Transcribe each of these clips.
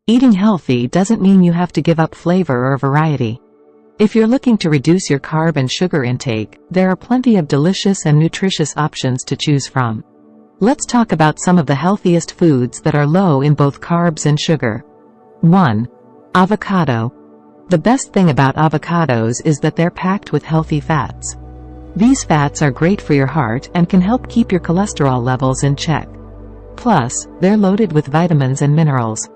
Eating healthy doesn't mean you have to give up flavor or variety. If you're looking to reduce your carb and sugar intake, there are plenty of delicious and nutritious options to choose from. Let's talk about some of the healthiest foods that are low in both carbs and sugar. 1. Avocado. The best thing about avocados is that they're packed with healthy fats. These fats are great for your heart and can help keep your cholesterol levels in check. Plus, they're loaded with vitamins and minerals.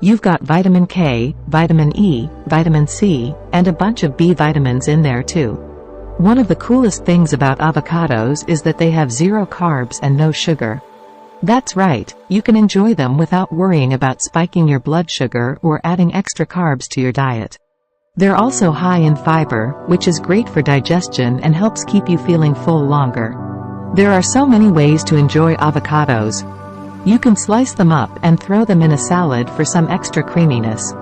You've got vitamin K, vitamin E, vitamin C, and a bunch of B vitamins in there too. One of the coolest things about avocados is that they have 0 carbs and no sugar. That's right, you can enjoy them without worrying about spiking your blood sugar or adding extra carbs to your diet. They're also high in fiber, which is great for digestion and helps keep you feeling full longer. There are so many ways to enjoy avocados. You can slice them up and throw them in a salad for some extra creaminess.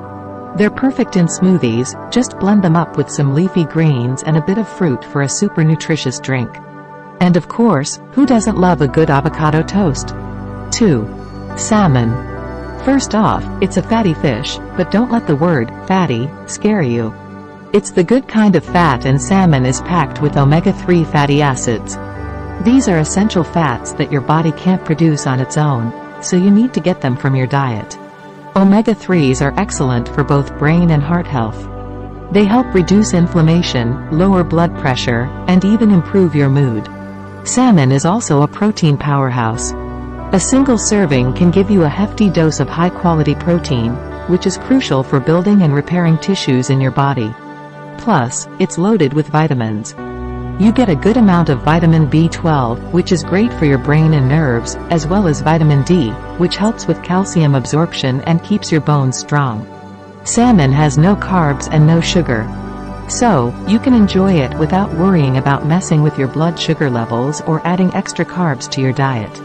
They're perfect in smoothies, just blend them up with some leafy greens and a bit of fruit for a super nutritious drink. And of course, who doesn't love a good avocado toast? 2. Salmon. First off, it's a fatty fish, but don't let the word fatty scare you. It's the good kind of fat, and salmon is packed with omega-3 fatty acids. These are essential fats that your body can't produce on its own, so you need to get them from your diet. Omega-3s are excellent for both brain and heart health. They help reduce inflammation, lower blood pressure, and even improve your mood. Salmon is also a protein powerhouse. A single serving can give you a hefty dose of high-quality protein, which is crucial for building and repairing tissues in your body. Plus, it's loaded with vitamins. You get a good amount of vitamin B12, which is great for your brain and nerves, as well as vitamin D, which helps with calcium absorption and keeps your bones strong. Salmon has no carbs and no sugar. So, you can enjoy it without worrying about messing with your blood sugar levels or adding extra carbs to your diet.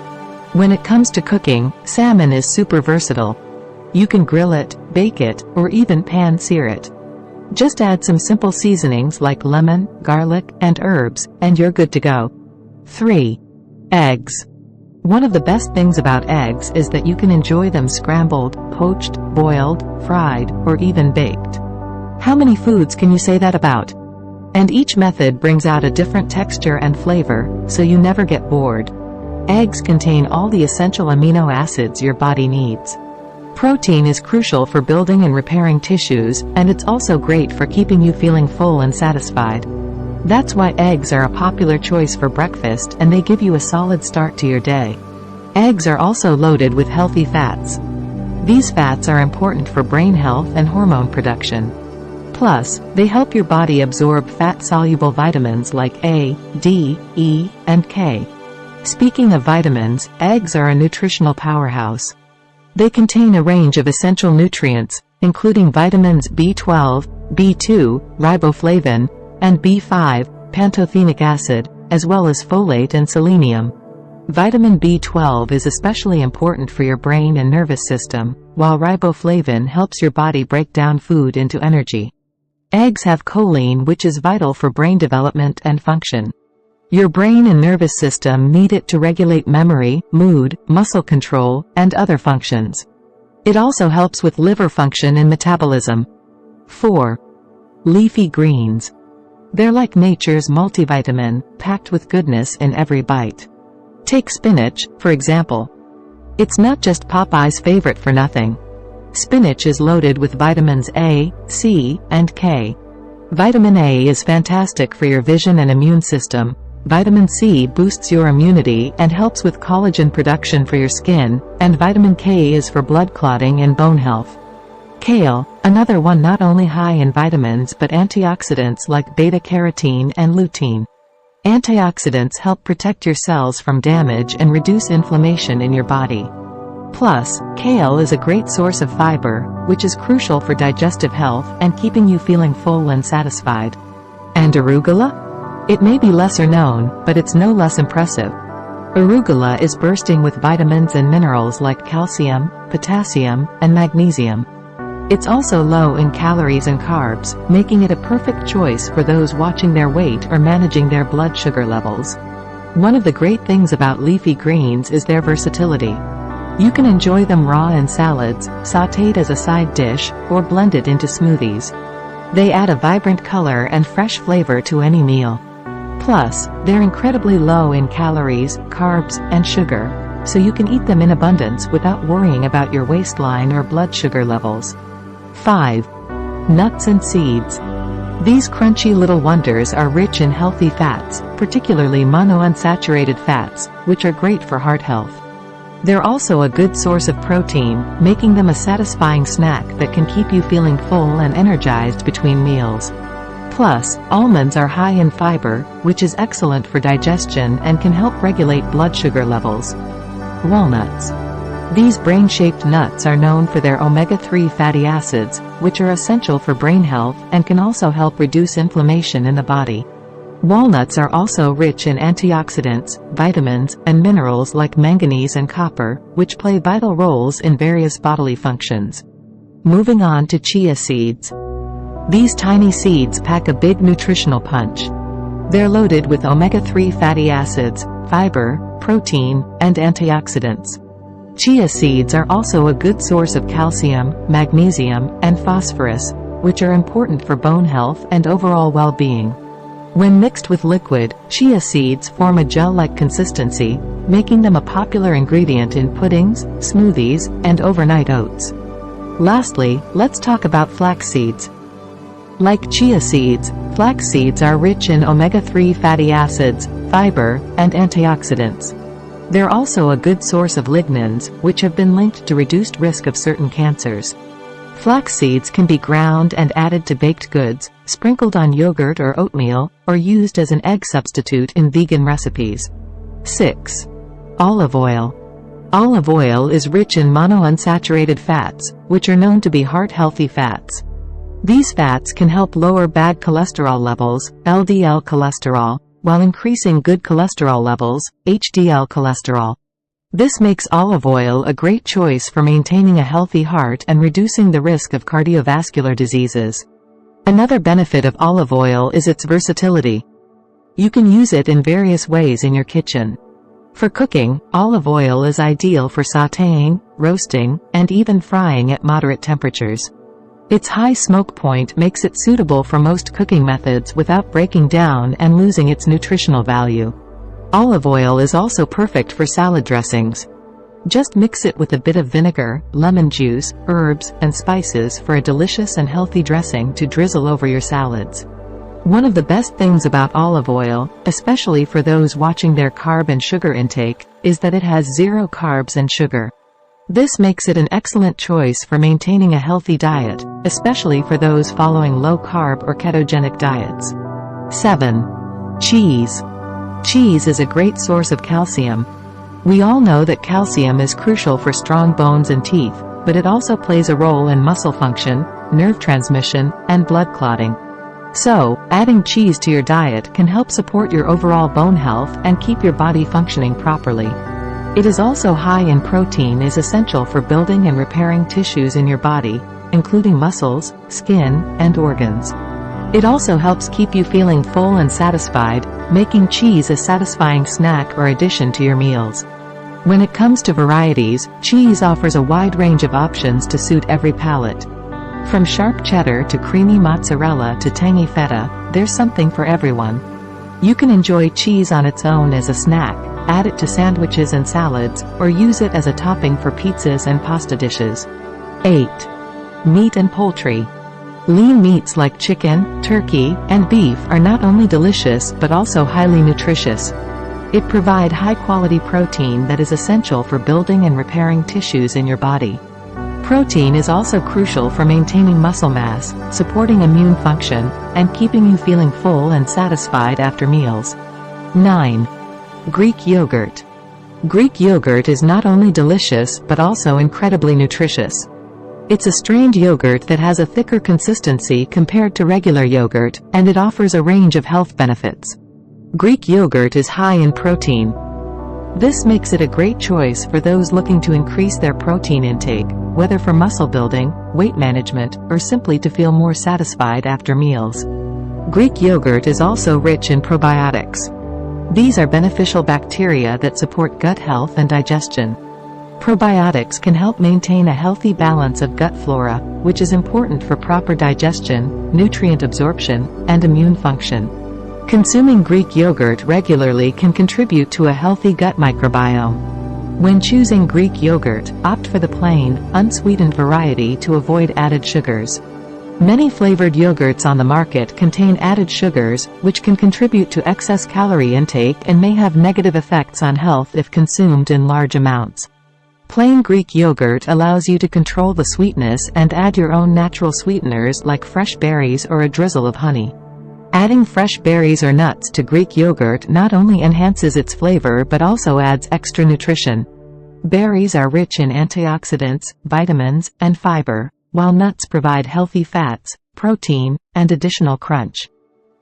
When it comes to cooking, salmon is super versatile. You can grill it, bake it, or even pan-sear it. Just add some simple seasonings like lemon, garlic, and herbs, and you're good to go. 3. Eggs. One of the best things about eggs is that you can enjoy them scrambled, poached, boiled, fried, or even baked. How many foods can you say that about? And each method brings out a different texture and flavor, so you never get bored. Eggs contain all the essential amino acids your body needs. Protein is crucial for building and repairing tissues, and it's also great for keeping you feeling full and satisfied. That's why eggs are a popular choice for breakfast, and they give you a solid start to your day. Eggs are also loaded with healthy fats. These fats are important for brain health and hormone production. Plus, they help your body absorb fat-soluble vitamins like A, D, E, and K. Speaking of vitamins, eggs are a nutritional powerhouse. They contain a range of essential nutrients, including vitamins B12, B2, riboflavin, and B5, pantothenic acid, as well as folate and selenium. Vitamin B12 is especially important for your brain and nervous system, while riboflavin helps your body break down food into energy. Eggs have choline, which is vital for brain development and function. Your brain and nervous system need it to regulate memory, mood, muscle control, and other functions. It also helps with liver function and metabolism. 4. Leafy greens. They're like nature's multivitamin, packed with goodness in every bite. Take spinach, for example. It's not just Popeye's favorite for nothing. Spinach is loaded with vitamins A, C, and K. Vitamin A is fantastic for your vision and immune system. Vitamin C boosts your immunity and helps with collagen production for your skin, and vitamin K is for blood clotting and bone health. Kale, another one, not only high in vitamins but antioxidants like beta-carotene and lutein. Antioxidants help protect your cells from damage and reduce inflammation in your body. Plus, kale is a great source of fiber, which is crucial for digestive health and keeping you feeling full and satisfied. And arugula? It may be lesser known, but it's no less impressive. Arugula is bursting with vitamins and minerals like calcium, potassium, and magnesium. It's also low in calories and carbs, making it a perfect choice for those watching their weight or managing their blood sugar levels. One of the great things about leafy greens is their versatility. You can enjoy them raw in salads, sautéed as a side dish, or blended into smoothies. They add a vibrant color and fresh flavor to any meal. Plus, they're incredibly low in calories, carbs, and sugar, so you can eat them in abundance without worrying about your waistline or blood sugar levels. 5. Nuts and seeds. These crunchy little wonders are rich in healthy fats, particularly monounsaturated fats, which are great for heart health. They're also a good source of protein, making them a satisfying snack that can keep you feeling full and energized between meals. Plus, almonds are high in fiber, which is excellent for digestion and can help regulate blood sugar levels. Walnuts. These brain-shaped nuts are known for their omega-3 fatty acids, which are essential for brain health and can also help reduce inflammation in the body. Walnuts are also rich in antioxidants, vitamins, and minerals like manganese and copper, which play vital roles in various bodily functions. Moving on to chia seeds. These tiny seeds pack a big nutritional punch. They're loaded with omega-3 fatty acids, fiber, protein, and antioxidants. Chia seeds are also a good source of calcium, magnesium, and phosphorus, which are important for bone health and overall well-being. When mixed with liquid, chia seeds form a gel-like consistency, making them a popular ingredient in puddings, smoothies, and overnight oats. Lastly, let's talk about flax seeds. Like chia seeds, flax seeds are rich in omega-3 fatty acids, fiber, and antioxidants. They're also a good source of lignans, which have been linked to reduced risk of certain cancers. Flax seeds can be ground and added to baked goods, sprinkled on yogurt or oatmeal, or used as an egg substitute in vegan recipes. 6. Olive oil. Olive oil is rich in monounsaturated fats, which are known to be heart-healthy fats. These fats can help lower bad cholesterol levels, LDL cholesterol, while increasing good cholesterol levels, HDL cholesterol. This makes olive oil a great choice for maintaining a healthy heart and reducing the risk of cardiovascular diseases. Another benefit of olive oil is its versatility. You can use it in various ways in your kitchen. For cooking, olive oil is ideal for sautéing, roasting, and even frying at moderate temperatures. Its high smoke point makes it suitable for most cooking methods without breaking down and losing its nutritional value. Olive oil is also perfect for salad dressings. Just mix it with a bit of vinegar, lemon juice, herbs, and spices for a delicious and healthy dressing to drizzle over your salads. One of the best things about olive oil, especially for those watching their carb and sugar intake, is that it has zero carbs and sugar. This makes it an excellent choice for maintaining a healthy diet, especially for those following low-carb or ketogenic diets. 7. Cheese. Cheese is a great source of calcium. We all know that calcium is crucial for strong bones and teeth, but it also plays a role in muscle function, nerve transmission, and blood clotting. So, adding cheese to your diet can help support your overall bone health and keep your body functioning properly. It is also high in protein, is essential for building and repairing tissues in your body, including muscles, skin, and organs. It also helps keep you feeling full and satisfied, making cheese a satisfying snack or addition to your meals. When it comes to varieties, cheese offers a wide range of options to suit every palate. From sharp cheddar to creamy mozzarella to tangy feta, there's something for everyone. You can enjoy cheese on its own as a snack, add it to sandwiches and salads, or use it as a topping for pizzas and pasta dishes. 8. Meat and poultry. Lean meats like chicken, turkey, and beef are not only delicious but also highly nutritious. It provides high-quality protein that is essential for building and repairing tissues in your body. Protein is also crucial for maintaining muscle mass, supporting immune function, and keeping you feeling full and satisfied after meals. 9. Greek yogurt. Greek yogurt is not only delicious but also incredibly nutritious. It's a strained yogurt that has a thicker consistency compared to regular yogurt, and it offers a range of health benefits. Greek yogurt is high in protein. This makes it a great choice for those looking to increase their protein intake, whether for muscle building, weight management, or simply to feel more satisfied after meals. Greek yogurt is also rich in probiotics. These are beneficial bacteria that support gut health and digestion. Probiotics can help maintain a healthy balance of gut flora, which is important for proper digestion, nutrient absorption, and immune function. Consuming Greek yogurt regularly can contribute to a healthy gut microbiome. When choosing Greek yogurt, opt for the plain, unsweetened variety to avoid added sugars. Many flavored yogurts on the market contain added sugars, which can contribute to excess calorie intake and may have negative effects on health if consumed in large amounts. Plain Greek yogurt allows you to control the sweetness and add your own natural sweeteners like fresh berries or a drizzle of honey. Adding fresh berries or nuts to Greek yogurt not only enhances its flavor but also adds extra nutrition. Berries are rich in antioxidants, vitamins, and fiber, while nuts provide healthy fats, protein, and additional crunch.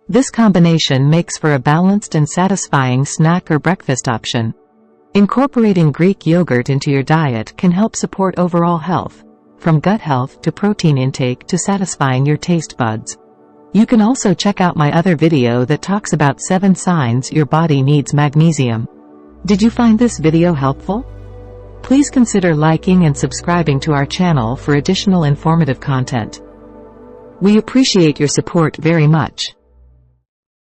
This combination makes for a balanced and satisfying snack or breakfast option. Incorporating Greek yogurt into your diet can help support overall health, from gut health to protein intake to satisfying your taste buds. You can also check out my other video that talks about 7 signs your body needs magnesium. Did you find this video helpful? Please consider liking and subscribing to our channel for additional informative content. We appreciate your support very much.